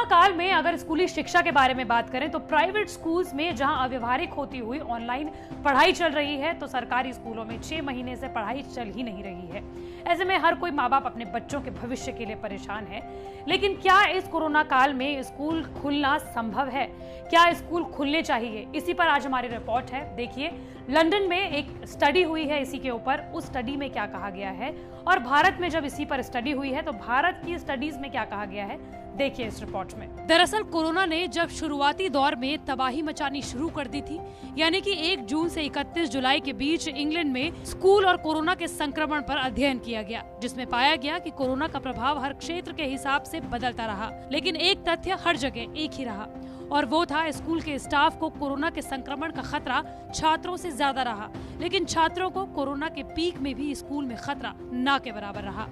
Corona काल में अगर स्कूली शिक्षा के बारे में बात करें तो प्राइवेट स्कूल्स में जहां अव्यवहारिक होती हुई ऑनलाइन पढ़ाई चल रही है, तो सरकारी स्कूलों में 6 महीने से पढ़ाई चल ही नहीं रही है। ऐसे में हर कोई माँ बाप अपने बच्चों के भविष्य के लिए परेशान है। लेकिन क्या इस कोरोना काल में स्कूल खुलना संभव है? क्या स्कूल खुलने चाहिए? इसी पर आज हमारी रिपोर्ट है। देखिए, लंदन में एक स्टडी हुई है इसी के ऊपर। उस स्टडी में क्या कहा गया है और भारत में जब इसी पर स्टडी हुई है तो भारत की स्टडीज में क्या कहा गया है, देखिए इस रिपोर्ट में। दरअसल कोरोना ने जब शुरुआती दौर में तबाही मचानी शुरू कर दी थी, यानी कि 1 जून से 31 जुलाई के बीच इंग्लैंड में स्कूल और कोरोना के संक्रमण पर अध्ययन किया गया, जिसमें पाया गया कि कोरोना का प्रभाव हर क्षेत्र के हिसाब से बदलता रहा, लेकिन एक तथ्य हर जगह एक ही रहा, और वो था स्कूल के स्टाफ को कोरोना के संक्रमण का खतरा छात्रों से ज्यादा रहा, लेकिन छात्रों को कोरोना के पीक में भी स्कूल में खतरा ना के बराबर रहा।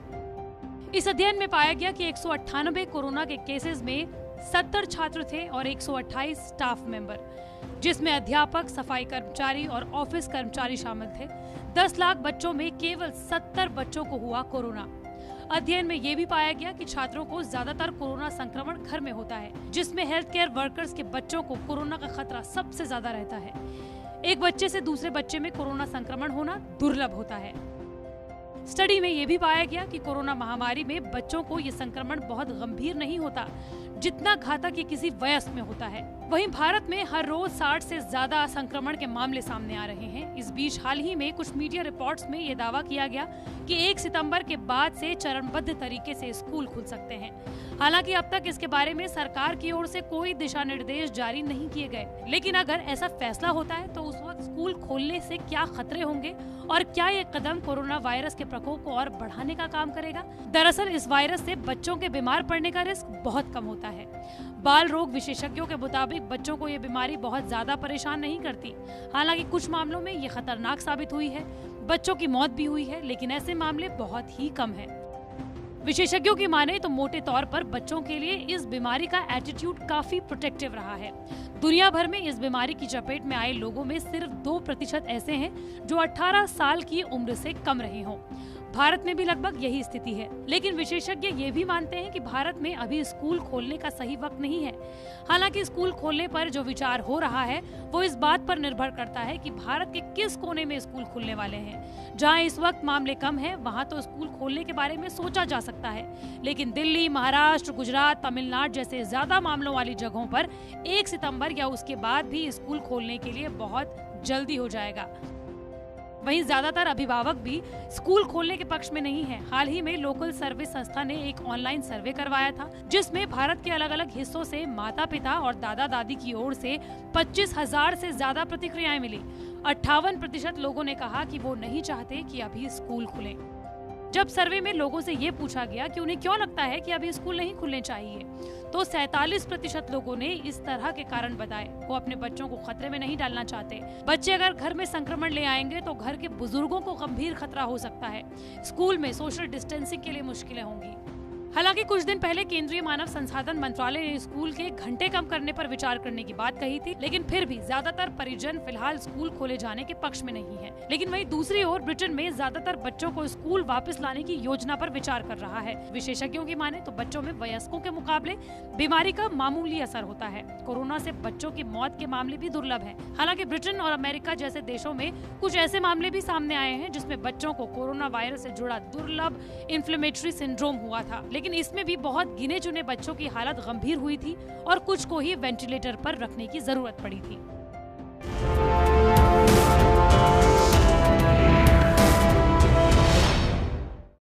इस अध्ययन में पाया गया कि 198 कोरोना के केसेस में 70 छात्र थे और 128 स्टाफ मेंबर, जिसमें अध्यापक, सफाई कर्मचारी और ऑफिस कर्मचारी शामिल थे। 10 लाख बच्चों में केवल 70 बच्चों को हुआ कोरोना। अध्ययन में ये भी पाया गया कि छात्रों को ज्यादातर कोरोना संक्रमण घर में होता है, जिसमें हेल्थ केयर वर्कर्स के बच्चों को कोरोना का खतरा सबसे ज्यादा रहता है। एक बच्चे से दूसरे बच्चे में कोरोना संक्रमण होना दुर्लभ होता है। स्टडी में ये भी पाया गया कि कोरोना महामारी में बच्चों को ये संक्रमण बहुत गंभीर नहीं होता, जितना घातक ये किसी वयस्क में होता है। वहीं भारत में हर रोज 60 से ज्यादा संक्रमण के मामले सामने आ रहे हैं। इस बीच हाल ही में कुछ मीडिया रिपोर्ट्स में ये दावा किया गया कि 1 सितंबर के बाद से चरणबद्ध तरीके से स्कूल खुल सकते हैं। हालांकि अब तक इसके बारे में सरकार की ओर से कोई दिशा निर्देश जारी नहीं किए गए, लेकिन अगर ऐसा फैसला होता है तो उस वक्त स्कूल खोलने से क्या खतरे होंगे और क्या ये कदम कोरोना वायरस के प्रकोप को और बढ़ाने का काम करेगा? दरअसल इस वायरस से बच्चों के बीमार पड़ने का रिस्क बहुत कम होता है। बाल रोग विशेषज्ञों के मुताबिक बच्चों को ये बीमारी बहुत ज्यादा परेशान नहीं करती। हालांकि कुछ मामलों में ये खतरनाक साबित हुई है, बच्चों की मौत भी हुई है, लेकिन ऐसे मामले बहुत ही कम हैं। विशेषज्ञों की माने तो मोटे तौर पर बच्चों के लिए इस बीमारी का एटीट्यूड काफी प्रोटेक्टिव रहा है। दुनिया भर में इस बीमारी की चपेट में आए लोगों में सिर्फ 2% ऐसे हैं जो 18 साल की उम्र से कम रहे हों। भारत में भी लगभग यही स्थिति है, लेकिन विशेषज्ञ ये भी मानते हैं कि भारत में अभी स्कूल खोलने का सही वक्त नहीं है। हालांकि स्कूल खोलने पर जो विचार हो रहा है वो इस बात पर निर्भर करता है कि भारत के किस कोने में स्कूल खुलने वाले हैं। जहां इस वक्त मामले कम हैं, वहां तो स्कूल खोलने के बारे में सोचा जा सकता है, लेकिन दिल्ली, महाराष्ट्र, गुजरात, तमिलनाडु जैसे ज्यादा मामलों वाली जगहों पर 1 सितंबर या उसके बाद भी स्कूल खोलने के लिए बहुत जल्दी हो जाएगा। वहीं ज्यादातर अभिभावक भी स्कूल खोलने के पक्ष में नहीं हैं। हाल ही में लोकल सर्वे संस्था ने एक ऑनलाइन सर्वे करवाया था, जिसमें भारत के अलग अलग हिस्सों से माता पिता और दादा दादी की ओर से 25,000 से ज्यादा प्रतिक्रियाएं मिली। 58% लोगों ने कहा कि वो नहीं चाहते कि अभी स्कूल खुले। जब सर्वे में लोगों से ये पूछा गया कि उन्हें क्यों लगता है कि अभी स्कूल नहीं खुलने चाहिए, तो 47% लोगों ने इस तरह के कारण बताए। वो अपने बच्चों को खतरे में नहीं डालना चाहते। बच्चे अगर घर में संक्रमण ले आएंगे तो घर के बुजुर्गों को गंभीर खतरा हो सकता है। स्कूल में सोशल डिस्टेंसिंग के लिए मुश्किलें होंगी। हालांकि कुछ दिन पहले केंद्रीय मानव संसाधन मंत्रालय ने स्कूल के घंटे कम करने पर विचार करने की बात कही थी, लेकिन फिर भी ज्यादातर परिजन फिलहाल स्कूल खोले जाने के पक्ष में नहीं है। लेकिन वहीं दूसरी ओर ब्रिटेन में ज्यादातर बच्चों को स्कूल वापस लाने की योजना पर विचार कर रहा है। विशेषज्ञों की माने तो बच्चों में वयस्कों के मुकाबले बीमारी का मामूली असर होता है। कोरोना से बच्चों की मौत के मामले भी दुर्लभ है। हालांकि ब्रिटेन और अमेरिका जैसे देशों में कुछ ऐसे मामले भी सामने आए हैं जिसमें बच्चों को कोरोना वायरस से जुड़ा दुर्लभ इन्फ्लेमेटरी सिंड्रोम हुआ था, लेकिन इसमें भी बहुत गिने चुने बच्चों की हालत गंभीर हुई थी और कुछ को ही वेंटिलेटर पर रखने की जरूरत पड़ी थी।